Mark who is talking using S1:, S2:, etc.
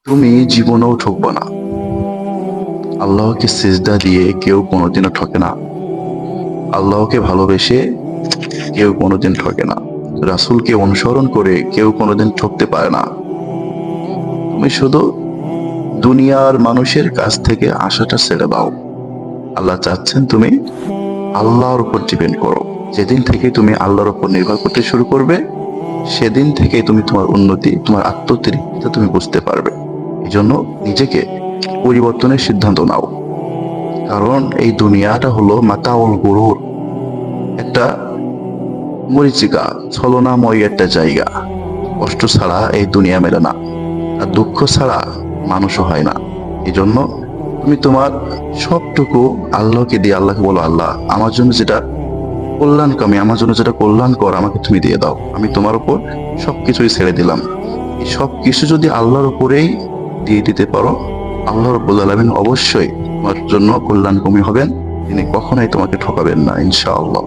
S1: তুমি জীবনেও ঠকবে না। আল্লাহকে সিজদা দিয়ে কেউ কোনোদিনও ঠকে না। আল্লাহকে ভালোবেসে কেউ কোনোদিন ঠকে না। রাসূলকে অনুসরণ করে কেউ কোনোদিন ঠকতে পারে না। তুমি শুধু দুনিয়ার মানুষের কাছ থেকে আশাটা ছেড়ে দাও। আল্লাহ চাচ্ছেন তুমি আল্লাহর উপর ডিপেন্ড করো। যেদিন থেকে তুমি আল্লাহর উপর নির্ভর করতে শুরু করবে, সেদিন থেকে তুমি তোমার উন্নতি, তোমার আত্মতৃপ্তিটা তুমি বুঝতে পারবে। এই জন্য নিজেকে পরিবর্তনের সিদ্ধান্ত নাও। কারণ এই দুনিয়াটা হলো মাতাউল গুরুর, একটা মরীচিকা, ছলনাময় একটা জায়গা। কষ্ট ছাড়া এই দুনিয়া মেলে না, আর দুঃখ ছাড়া মানুষও হয় না। এই জন্য তুমি তোমার সবটুকু আল্লাহকে দিয়ে আল্লাহকে বলো, আল্লাহ আমার জন্য যেটা কল্যাণকামী, আমার জন্য যেটা কল্যাণকর আমাকে তুমি দিয়ে দাও। আমি তোমার উপর সবকিছুই ছেড়ে দিলাম। এই সব কিছু যদি আল্লাহর উপরেই দিয়ে দিতে পারো, আল্লাহ রাব্বুল আলামিন অবশ্যই তোমার জন্য কল্যাণকামী হবেন। তিনি কখনোই তোমাকে ঠকাবেন না, ইনশাআল্লাহ।